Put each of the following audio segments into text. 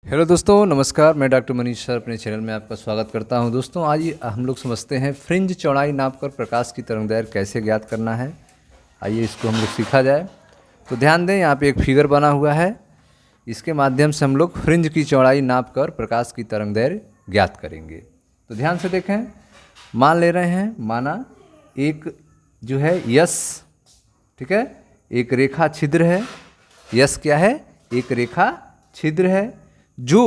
Hello दोस्तों, नमस्कार। मैं डॉक्टर मनीष सर अपने चैनल में आपका स्वागत करता हूं। दोस्तों, आज हम लोग समझते हैं फ्रिंज चौड़ाई नापकर प्रकाश की तरंगदैर्घ्य कैसे ज्ञात करना है। आइए इसको हम लोग सीखा जाए। तो ध्यान दें, यहाँ पे एक फिगर बना हुआ है। इसके माध्यम से हम लोग फ्रिंज की चौड़ाई नापकर प्रकाश की तरंगदैर्घ्य ज्ञात करेंगे। तो ध्यान से देखें, मान ले रहे हैं, माना एक जो है यस, ठीक है, एक रेखा छिद्र है। यस क्या है? एक रेखा छिद्र है जो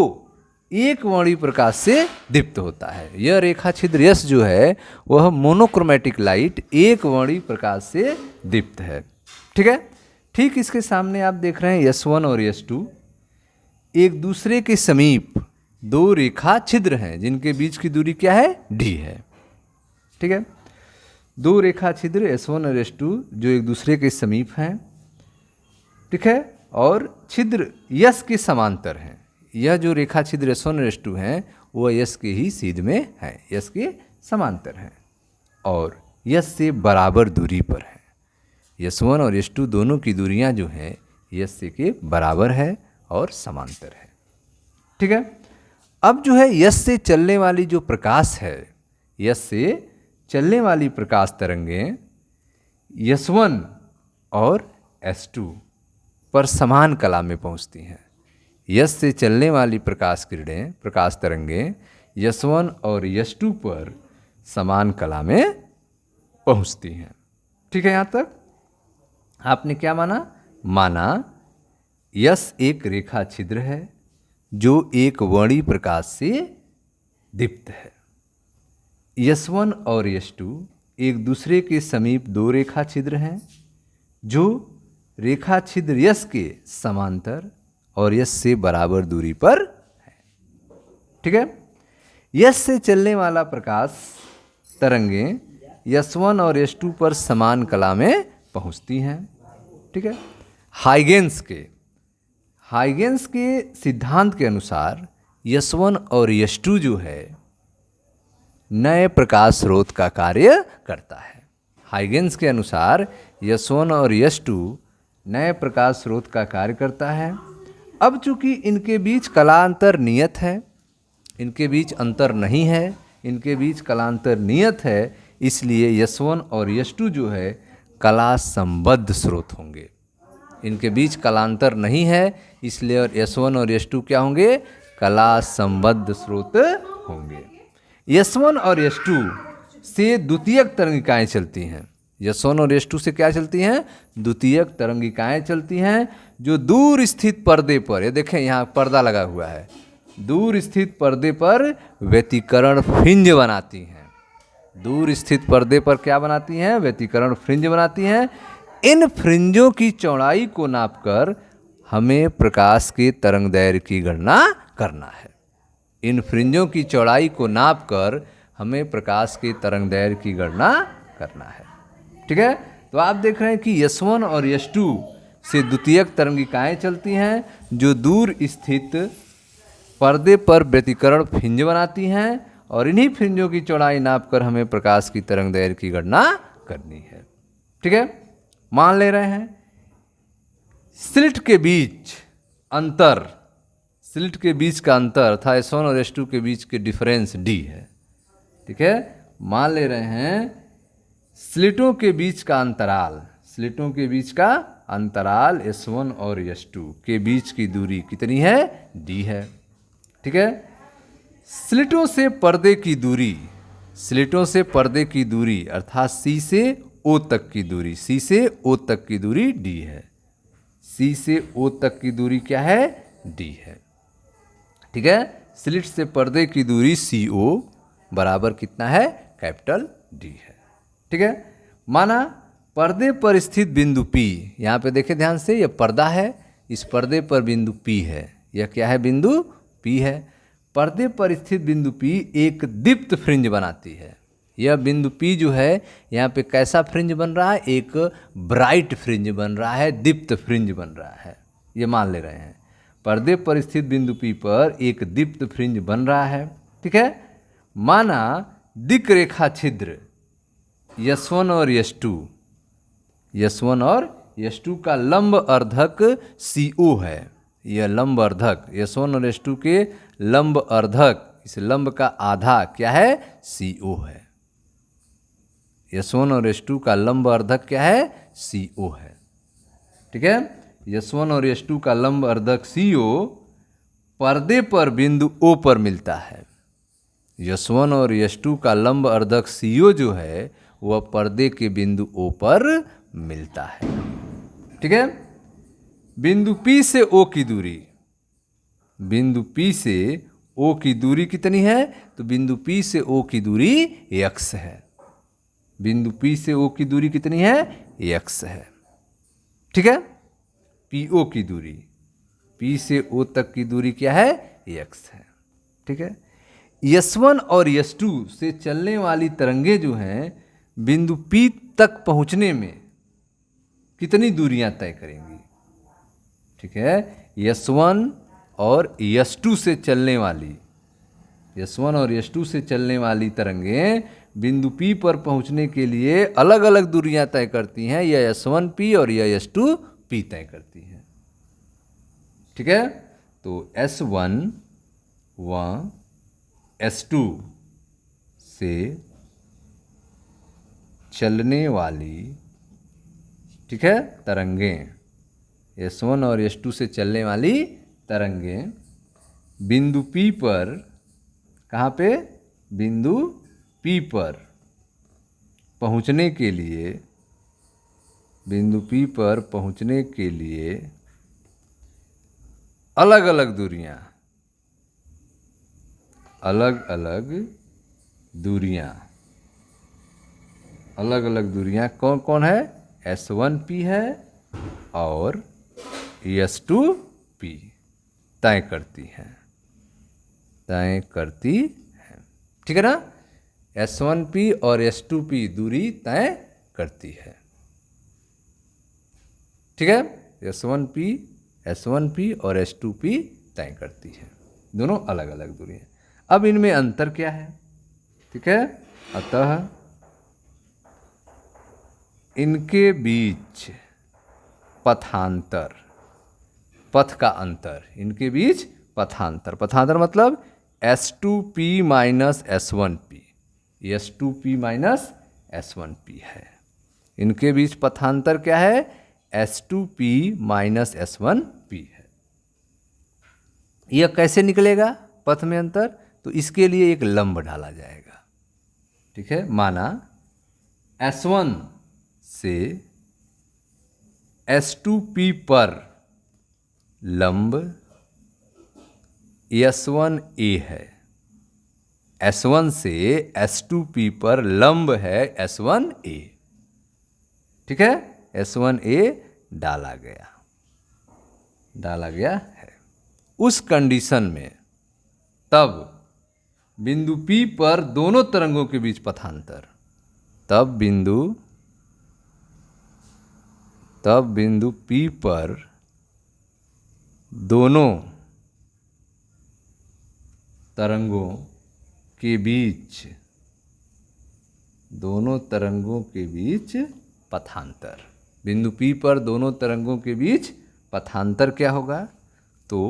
एक वर्णी प्रकाश से दीप्त होता है। यह रेखा छिद्र यस जो है वह मोनोक्रोमैटिक लाइट एक वर्णी प्रकाश से दीप्त है, ठीक है। ठीक इसके सामने आप देख रहे हैं S1 और S2 एक दूसरे के समीप दो रेखा छिद्र हैं जिनके बीच की दूरी क्या है? D है, ठीक है। दो रेखा छिद्र S1 और S2 जो एक दूसरे के समीप हैं, ठीक है, और छिद्र यस के समांतर हैं। यह जो रेखा छिद्र S1 और S2 हैं वो यस के ही सीध में है, यस के समांतर हैं और यस से बराबर दूरी पर है। S1 और S2 दोनों की दूरियां जो हैं यस से के बराबर है और समांतर है, ठीक है। अब जो है यस से चलने वाली जो प्रकाश है, यस से चलने वाली प्रकाश तरंगें S1 और S2 पर समान कला में पहुंचती हैं। यस से चलने वाली प्रकाश किरणें, प्रकाश तरंगें S1 और S2 पर समान कला में पहुंचती हैं, ठीक है। यहाँ तक आपने क्या माना? माना यस एक रेखा छिद्र है जो एक वर्णी प्रकाश से दीप्त है। S1 और S2 एक दूसरे के समीप दो रेखा छिद्र हैं जो रेखा छिद्र यस के समांतर और यस से बराबर दूरी पर है, ठीक है। यस से चलने वाला प्रकाश तरंगें S1 और S2 पर समान कला में पहुंचती हैं, ठीक है। हाइगेंस के सिद्धांत के अनुसार S1 और S2 जो है नए प्रकाश स्रोत का कार्य करता है। हाइगेंस के अनुसार S1 और S2 नए प्रकाश स्रोत का कार्य करता है। अब चूंकि इनके बीच कलांतर नियत है, इनके बीच अंतर नहीं है, इनके बीच कलांतर नियत है, इसलिए S1 और S2 जो है कला संबद्ध स्रोत होंगे। इनके बीच कलांतर नहीं है इसलिए और S1 और S2 क्या होंगे? कला संबद्ध स्रोत होंगे। S1 और S2 से द्वितीयक तरंगिकाएं चलती हैं। S1 और S2 से क्या चलती हैं? द्वितीयक तरंगिकाएं चलती हैं जो दूर स्थित पर्दे पर, ये देखें यहाँ पर्दा लगा हुआ है, दूर स्थित पर्दे पर व्यतिकरण फ्रिंज बनाती हैं। दूर स्थित पर्दे पर क्या बनाती हैं? व्यतिकरण फ्रिंज बनाती हैं। इन फ्रिंजों की चौड़ाई को नापकर हमें प्रकाश के तरंगदैर्घ्य की गणना करना है। इन फ्रिंजों की चौड़ाई को नापकर हमें प्रकाश के तरंगदैर्घ्य की गणना करना है, ठीक है। तो आप देख रहे हैं कि S1 और S2 से द्वितीयक तरंगिकाएं चलती हैं जो दूर स्थित पर्दे पर व्यतिकरण फ्रिंज बनाती हैं और इन्हीं फ्रिंजों की चौड़ाई नापकर हमें प्रकाश की तरंगदैर्घ्य की गणना करनी है, ठीक है। मान ले रहे हैं स्लिट के बीच अंतर, स्लिट के बीच का अंतर था S1 और S2 के बीच के डिफरेंस D है, ठीक है। मान ले रहे हैं स्लिटों के बीच का अंतराल, स्लिटों के बीच का अंतराल S1 और S2 के बीच की दूरी कितनी है? D है, ठीक है। स्लिटों से पर्दे की दूरी, स्लिटों से पर्दे की दूरी अर्थात C से O तक की दूरी, C से O तक की दूरी D है। C से O तक की दूरी क्या है? D है, ठीक है। स्लिट से पर्दे की दूरी CO बराबर कितना है? कैपिटल D है, ठीक है। माना पर्दे पर स्थित बिंदु P, यहाँ पे देखें ध्यान से, यह पर्दा है, इस पर्दे पर बिंदु P है, यह क्या है? बिंदु P है। पर्दे पर स्थित बिंदु P एक दीप्त फ्रिंज बनाती है। यह बिंदु P जो है यहाँ पे कैसा फ्रिंज बन रहा है? एक ब्राइट फ्रिंज बन रहा है, दीप्त फ्रिंज बन रहा है, ये मान ले रहे हैं। पर्दे पर स्थित बिंदु P पर एक दीप्त फ्रिंज बन रहा है, ठीक है। माना दिक् रेखा छिद्र S1 और S2, S1 और S2 का लंब अर्धक CO है, यह लंब अर्धक S1 और S2 के लंब अर्धक, इस लंब का आधा क्या है, CO है। S1 और S2 का लंब अर्धक क्या है, CO है। ठीक है, S1 और S2 का लंब अर्धक CO पर्दे पर बिंदु O पर मिलता है। S1 और S2 का लंब अर्धक CO जो है वह पर्दे के बिंदु O पर मिलता है। ठीक है, बिंदु P से O की दूरी, बिंदु P से O की दूरी कितनी है, तो बिंदु P से O की दूरी x है। बिंदु P से O की दूरी कितनी है, x है। ठीक है, PO की दूरी, P से O तक की दूरी क्या है, x है। ठीक है, S1 और S2 से चलने वाली तरंगे जो हैं बिंदु P तक पहुंचने में कितनी दूरियां तय करेंगी। ठीक है, S1 और S2 से चलने वाली, S1 और S2 से चलने वाली तरंगें बिंदु P पर पहुंचने के लिए अलग अलग दूरियां तय करती हैं। यह S1P और यह S2P तय करती हैं। ठीक है, तो S1 व S2 से चलने वाली, ठीक है, तरंगें, S1 और S2 से चलने वाली तरंगें बिंदु P पर, कहाँ पे, बिंदु P पर पहुंचने के लिए, बिंदु P पर पहुंचने के लिए अलग अलग दूरियां, अलग अलग दूरियां, अलग अलग दूरियां कौन कौन है, S1P है और S2P तय करती हैं, तय करती हैं। ठीक है ना, S1P और S2P दूरी तय करती है। ठीक है, S1P और S2P तय करती है, दोनों अलग अलग दूरी हैं। अब इनमें अंतर क्या है। ठीक है, अतः इनके बीच पथांतर, पथ का अंतर, इनके बीच पथांतर, पथांतर मतलब S2P minus S1P, S2P minus S1P है। इनके बीच पथांतर क्या है, S2P माइनस S1P है। यह कैसे निकलेगा पथ में अंतर, तो इसके लिए एक लंब डाला जाएगा। ठीक है, माना S1 से S2P पर लंब S1A है, S1 से S2P पर लंब है S1A। ठीक है, S1A डाला गया, डाला गया है। उस कंडीशन में तब बिंदु P पर दोनों तरंगों के बीच पथांतर, तब बिंदु P पर दोनों तरंगों के बीच, दोनों तरंगों के बीच पथांतर, बिंदु P पर दोनों तरंगों के बीच पथांतर क्या होगा, तो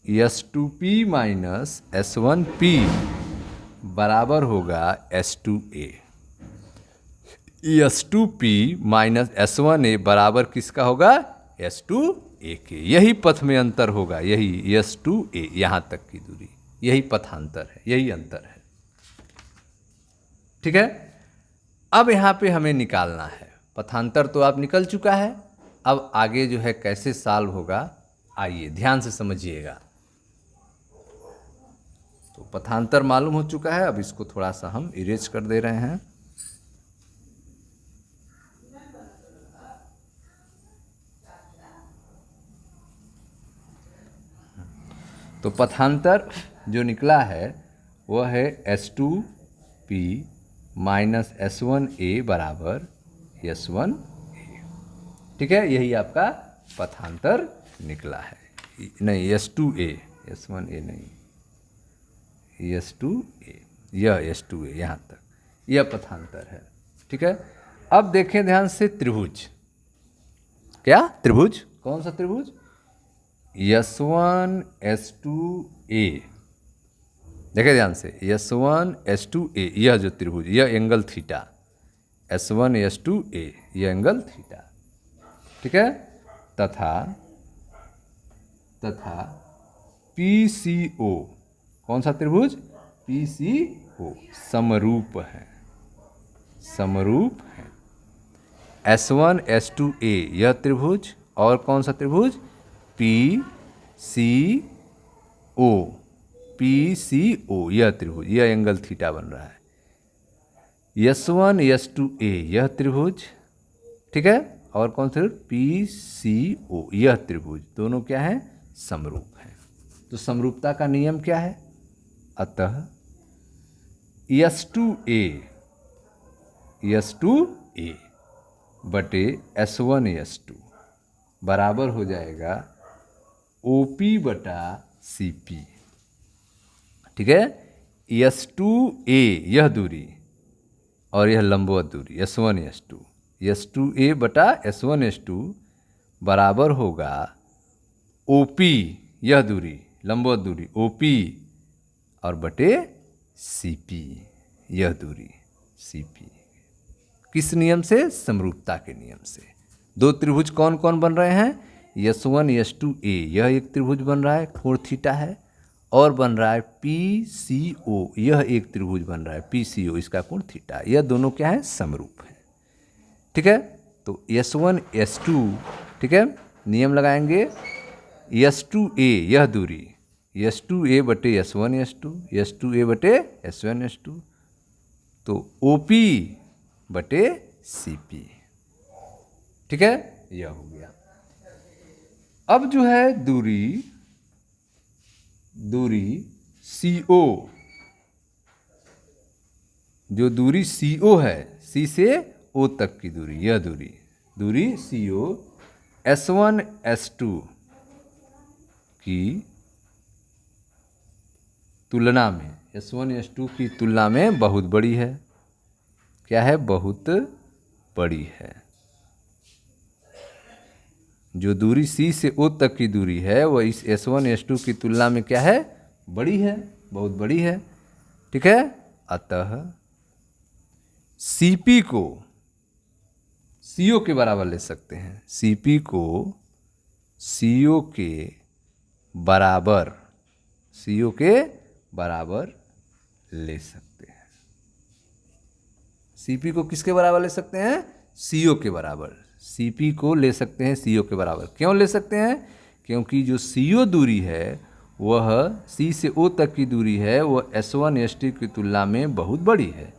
S2P माइनस S1P बराबर होगा S2A। S2P माइनस S1A बराबर किसका होगा, S2A के। यही पथ में अंतर होगा, यही S2A, यहाँ तक की दूरी, यही पथांतर है, यही अंतर है। ठीक है, अब यहाँ पे हमें निकालना है, पथांतर तो आप निकल चुका है, अब आगे जो है कैसे सॉल्व होगा, आइए ध्यान से समझिएगा। तो पथांतर मालूम हो चुका है, अब इसको थोड़ा सा हम इरेज कर दे रहे हैं। तो पथांतर जो निकला है वह है S2P माइनस S1A बराबर S1A। ठीक है, यही आपका पथांतर निकला है। नहीं, S2A, S1A नहीं, S2A, यह S2A, यहाँ तक यह पथांतर है। ठीक है, अब देखें ध्यान से त्रिभुज, क्या त्रिभुज, कौन सा त्रिभुज, S1 S2 A, देखिए ध्यान से, S1 S2 A, यह जो त्रिभुज, यह angle theta, S1 S2 A, यह एंगल थीटा, ठीक है। तथा PCO, कौन सा त्रिभुज, PCO समरूप है, समरूप है। S1 S2 A यह त्रिभुज, और कौन सा त्रिभुज, PCO, PCO यह त्रिभुज, यह एंगल थीटा बन रहा है। S1 S2 A यह त्रिभुज, ठीक है, और कौन सा, PCO यह त्रिभुज, दोनों क्या है, समरूप है। तो समरूपता का नियम क्या है, अतः S2A बटे S1 S2 बराबर हो जाएगा OP बटा CP, ठीक है। S2A यह दूरी और यह लंबवत दूरी S1 S2 बटा S1 S2 बराबर होगा OP यह दूरी, लंबवत दूरी OP, और बटे CP यह दूरी CP। किस नियम से, समरूपता के नियम से। दो त्रिभुज कौन कौन बन रहे हैं, S1 S2 A यह एक त्रिभुज बन रहा है, कोण थीटा है, और बन रहा है PCO यह एक त्रिभुज बन रहा है, PCO इसका कोण थीटा, यह दोनों क्या है, समरूप है, ठीक है। तो S1 S2, ठीक है, नियम लगाएंगे, S2A यह दूरी, S2A बटे S1 S2, S2A बटे S1 S2, तो OP बटे CP, ठीक है, यह हो गया। अब जो है दूरी CO, जो दूरी CO है, C से O तक की दूरी, यह दूरी CO S1 S2 की तुलना में, S1 S2 की तुलना में बहुत बड़ी है। क्या है, बहुत बड़ी है। जो दूरी C से O तक की दूरी है वह इस S1 S2 की तुलना में क्या है, बड़ी है, बहुत बड़ी है, ठीक है। अतः CP को CO के बराबर ले सकते हैं, CP को CO के बराबर ले सकते हैं। CP को किसके बराबर ले सकते हैं, CO के बराबर। CP को ले सकते हैं CO के बराबर। क्यों ले सकते हैं, क्योंकि जो CO दूरी है वह C से O तक की दूरी है, वह S1 S2 की तुलना में बहुत बड़ी है,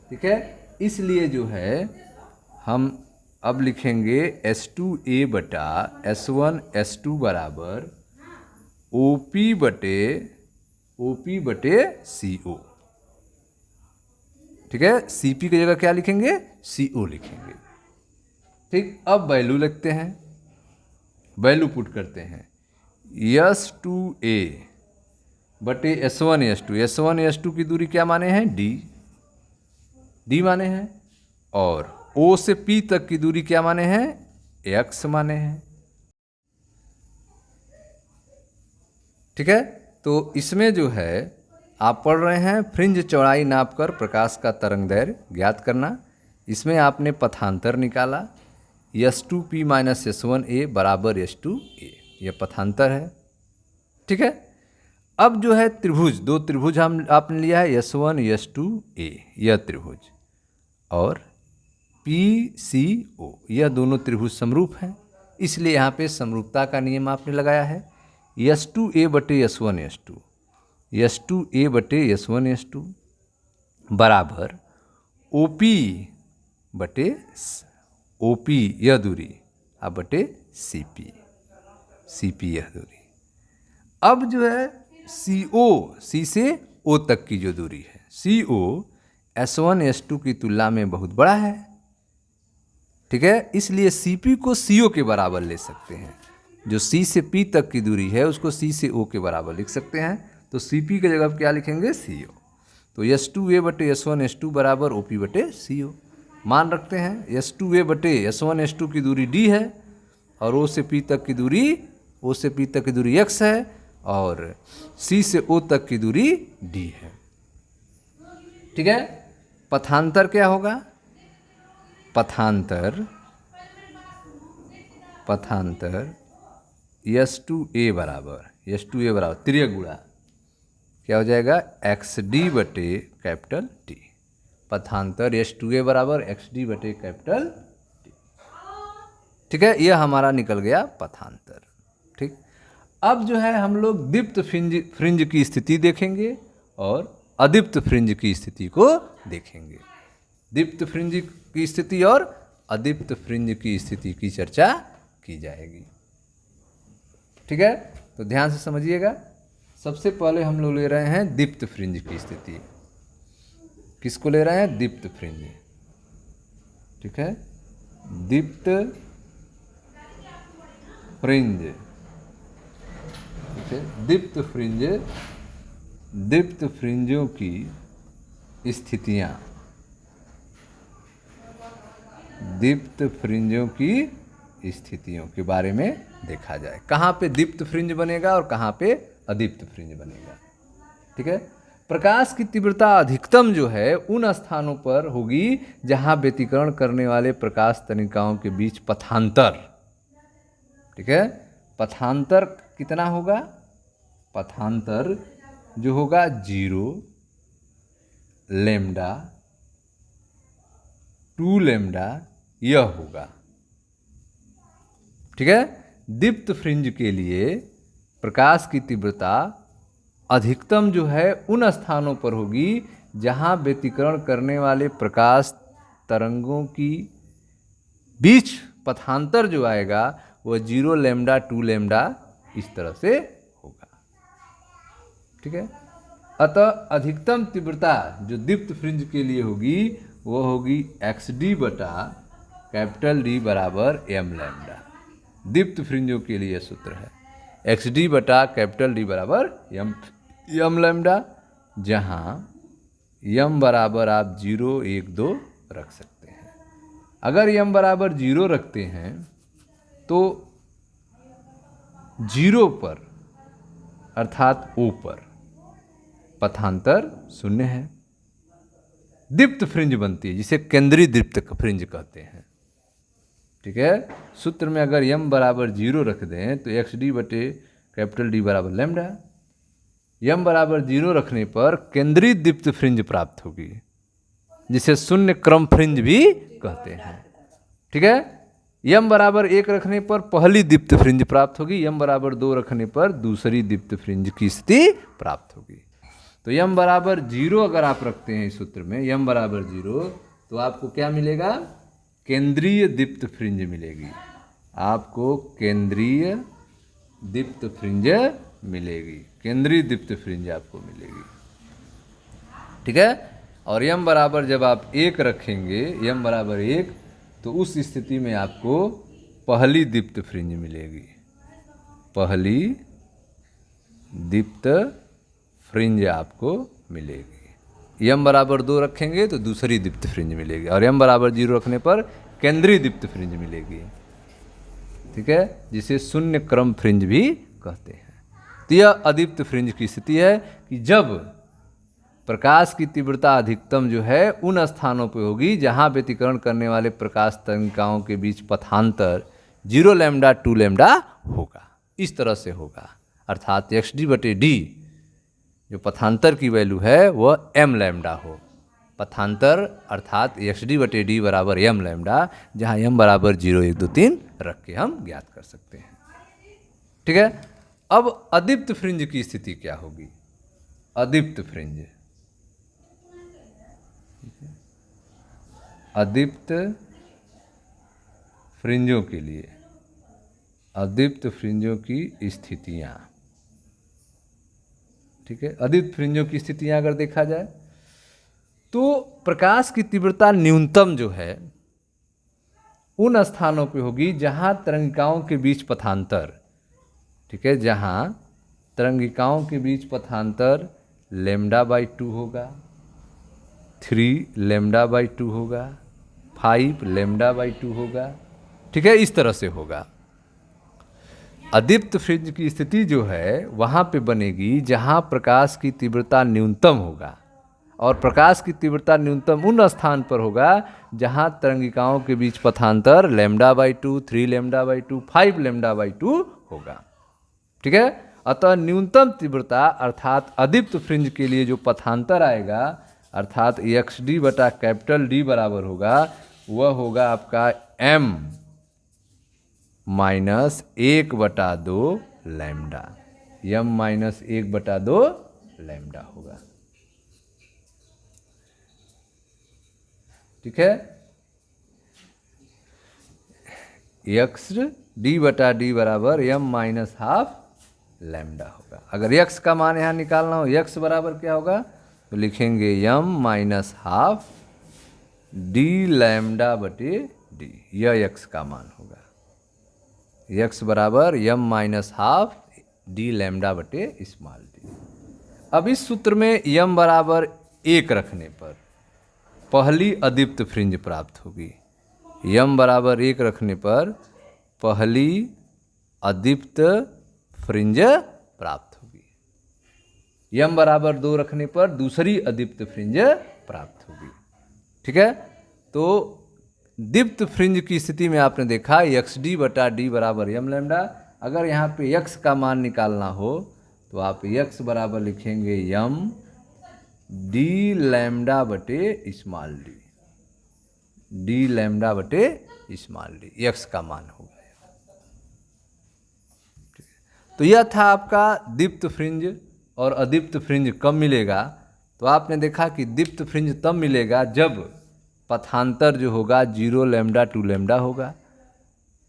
ठीक है। इसलिए जो है हम अब लिखेंगे S2A बटा S1 S2 बराबर OP बटे CO, ठीक है। CP की जगह क्या लिखेंगे, CO लिखेंगे, ठीक। अब वैल्यू लिखते हैं, वैल्यू पुट करते हैं, S2A बटे S1 S2 की दूरी क्या माने हैं, D माने हैं, और O से P तक की दूरी क्या माने हैं, X माने हैं, ठीक है। तो इसमें जो है आप पढ़ रहे हैं फ्रिंज चौड़ाई नापकर प्रकाश का तरंगदैर्घ्य ज्ञात करना। इसमें आपने पथांतर निकाला, S2P माइनस S1A बराबर S2A, यह पथांतर है, ठीक है। अब जो है त्रिभुज, दो त्रिभुज आपने लिया है, S1 S2A यह त्रिभुज, और PCO यह दोनों त्रिभुज समरूप हैं, इसलिए यहाँ पे समरूपता का नियम आपने लगाया है। S2A बटे S1 S2 बराबर OP यह दूरी अब बटे CP यह दूरी। अब जो है CO, C से O तक की जो दूरी है, CO S1 S2 की तुलना में बहुत बड़ा है, ठीक है। इसलिए CP को CO के बराबर ले सकते हैं। जो C से P तक की दूरी है उसको C से O के बराबर लिख सकते हैं। तो CP की जगह क्या लिखेंगे, CO। तो S2A बटे S1 S2 बराबर OP बटे CO मान रखते हैं। S2A बटे S1 S2 की दूरी D है और O से P तक की दूरी ओ से पी तक की दूरी x है और C से O तक की दूरी d है। ठीक है, पथांतर क्या होगा? पथांतर S2A बराबर तिर्यक गुणा क्या हो जाएगा? XD बटे कैपिटल T। पथांतर S2A बराबर XD बटे कैपिटल T। ठीक है, यह हमारा निकल गया पथांतर। ठीक, अब जो है हम लोग दीप्त फ्रिंज की स्थिति देखेंगे और अदीप्त फ्रिंज की स्थिति को देखेंगे। दीप्त फ्रिंज की स्थिति और अदीप्त फ्रिंज की स्थिति की चर्चा की जाएगी। ठीक है, तो ध्यान से समझिएगा। सबसे पहले हम लोग ले रहे हैं दीप्त फ्रिंज की स्थिति। किसको ले रहे हैं? दीप्त फ्रिंज। ठीक है, दीप्त फ्रिंज। ठीक है, दीप्त फ्रिंजों की स्थितियां, दीप्त फ्रिंजों की स्थितियों के बारे में देखा जाए। कहाँ पे दीप्त फ्रिंज बनेगा और कहाँ पे अदीप्त फ्रिंज बनेगा। ठीक है, प्रकाश की तीव्रता अधिकतम जो है उन स्थानों पर होगी जहां व्यतिकरण करने वाले प्रकाश तनिकाओं के बीच पथांतर। ठीक है, पथांतर कितना होगा? पथांतर जो होगा 0 लैम्डा 2 लैम्डा यह होगा। ठीक है, दीप्त फ्रिंज के लिए प्रकाश की तीव्रता अधिकतम जो है उन स्थानों पर होगी जहां व्यतिकरण करने वाले प्रकाश तरंगों की बीच पथांतर जो आएगा वह 0 लैम्डा 2 लैम्डा इस तरह से होगा। ठीक है, अतः अधिकतम तीव्रता जो दीप्त फ्रिंज के लिए होगी वो होगी XD बटा कैपिटल D बराबर m लैम्डा। दीप्त फ्रिंजों के लिए सूत्र है XD बटा कैपिटल D बराबर m लैम्डा, जहाँ m बराबर आप 0 1 2 रख सकते हैं। अगर m बराबर 0 रखते हैं तो 0 पर अर्थात O पर पथांतर 0 है। दीप्त फ्रिंज बनती है जिसे केंद्रीय दीप्त फ्रिंज कहते हैं। ठीक है, सूत्र में अगर m बराबर 0 रख दें तो XD बटे कैपिटल D बराबर लैम्डा। m बराबर 0 रखने पर केंद्रीय दीप्त फ्रिंज प्राप्त होगी जिसे शून्य क्रम फ्रिंज भी कहते हैं। ठीक है, m बराबर 1 रखने पर पहली दीप्त फ्रिंज प्राप्त होगी, m बराबर 2 रखने पर दूसरी दीप्त फ्रिंज की स्थिति प्राप्त होगी। तो m बराबर 0 अगर आप रखते हैं इस सूत्र में m बराबर 0 तो आपको क्या मिलेगा? केंद्रीय दीप्त फ्रिंज मिलेगी। आपको केंद्रीय दीप्त फ्रिंज मिलेगी, केंद्रीय दीप्त फ्रिंज आपको मिलेगी। ठीक है, और m बराबर जब आप 1 रखेंगे, m बराबर 1, तो उस स्थिति में आपको पहली दीप्त फ्रिंज मिलेगी। पहली दीप्त फ्रिंज आपको मिलेगी। m बराबर 2 रखेंगे तो दूसरी दीप्त फ्रिंज मिलेगी और m बराबर 0 रखने पर केंद्रीय दीप्त फ्रिंज मिलेगी। ठीक है, जिसे शून्य क्रम फ्रिंज भी कहते हैं। तो यह अदीप्त फ्रिंज की स्थिति है कि जब प्रकाश की तीव्रता अधिकतम जो है उन स्थानों पर होगी जहां व्यतिकरण करने वाले प्रकाश तनिकाओं के बीच पथांतर 0 लैम्डा 2 लैम्डा होगा। इस तरह से होगा, अर्थात XD बटे D जो पथांतर की वैल्यू है वह m लैम्डा हो। पथांतर अर्थात XD बटे D बराबर m लैम्डा, जहाँ m बराबर 0 1 2 3 रख के हम ज्ञात कर सकते हैं। ठीक है, अब अदीप्त फ्रिंज की स्थिति क्या होगी? अदीप्त फ्रिंज, अदीप्त फ्रिंजों के लिए अदीप्त फ्रिंजों की स्थितियां। ठीक है, अदीप्त फ्रिंजों की स्थितियां अगर देखा जाए तो प्रकाश की तीव्रता न्यूनतम जो है उन स्थानों पे होगी जहां तरंगिकाओं के बीच पथांतर, ठीक है, जहां तरंगिकाओं के बीच पथांतर लैम्डा बाई 2 होगा, 3 लैम्डा बाई 2 होगा, 5 लैम्डा बाई 2 होगा। ठीक है, इस तरह से होगा। अदीप्त फ्रिंज की स्थिति जो है वहाँ पे बनेगी जहाँ प्रकाश की तीव्रता न्यूनतम होगा, और प्रकाश की तीव्रता न्यूनतम उन स्थान पर होगा जहाँ तरंगिकाओं के बीच पथांतर λ/2, 3λ/2, 5λ/2 होगा। ठीक है, अतः न्यूनतम तीव्रता अर्थात अदीप्त फ्रिंज के लिए जो पथांतर आएगा अर्थात XD बटा कैपिटल D बराबर होगा, वह होगा आपका m minus 1/2 lambda, m minus 1/2 lambda होगा। ठीक है, XD बटा D बराबर m माइनस हाफ लैम्डा होगा। अगर x का मान यहाँ निकालना हो, x बराबर क्या होगा, तो लिखेंगे m minus half d lambda बटे d, यह x का मान होगा। x बराबर m minus half d lambda बटे स्मॉल d। अब इस सूत्र में m बराबर 1 रखने पर पहली अदीप्त फ्रिंज प्राप्त होगी। m बराबर 1 रखने पर पहली अदीप्त फ्रिंज प्राप्त होगी। m बराबर 2 रखने पर दूसरी अदीप्त फ्रिंज प्राप्त होगी। ठीक है, तो दीप्त फ्रिंज की स्थिति में आपने देखा XD बटा D बराबर m लैम्डा। अगर यहाँ पे x का मान निकालना हो तो आप x बराबर लिखेंगे m d लैम्डा बटे स्मॉल d, d लैम्डा बटे स्मॉल d, x का मान हो गया। तो यह था आपका दीप्त फ्रिंज और अदीप्त फ्रिंज कब मिलेगा। तो आपने देखा कि दीप्त फ्रिंज तब मिलेगा जब पथांतर जो होगा 0 लैम्डा 2 लैम्डा होगा।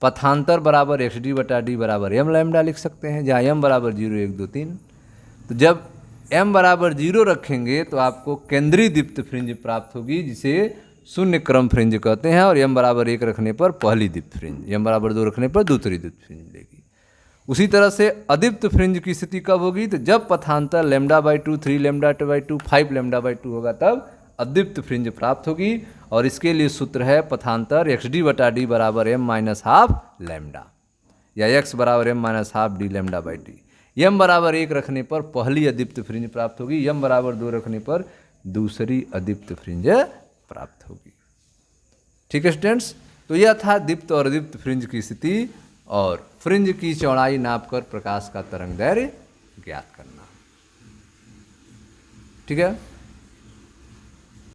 पथांतर बराबर XD बटा D बराबर m लैम्डा लिख सकते हैं, जहाँ m बराबर 0, 1, 2, 3। तो जब m बराबर 0 रखेंगे तो आपको केंद्रीय दीप्त फ्रिंज प्राप्त होगी, जिसे शून्य क्रम फ्रिंज कहते हैं, और m बराबर 1 रखने पर पहली दीप्त फ्रिंज, m बराबर 2 रखने पर दूसरी दीप्त फ्रिंज मिलेगी। उसी तरह से अदीप्त फ्रिंज की स्थिति कब होगी, तो जब पथांतर λ/2, 3λ/2, 5λ/2 होगा, तब अदीप्त फ्रिंज प्राप्त होगी। और इसके लिए सूत्र है पथांतर XD बटा D बराबर m माइनस हाफ लैम्डा, या x बराबर m minus half d lambda by D. m बराबर 1 रखने पर पहली अदीप्त फ्रिंज प्राप्त होगी, m बराबर 2 रखने पर दूसरी अदीप्त फ्रिंज प्राप्त होगी। ठीक है स्टूडेंट्स, तो यह था दीप्त और अदीप्त फ्रिंज की स्थिति और फ्रिंज की चौड़ाई नापकर प्रकाश का तरंग दैर्घ्य ज्ञात करना। ठीक है।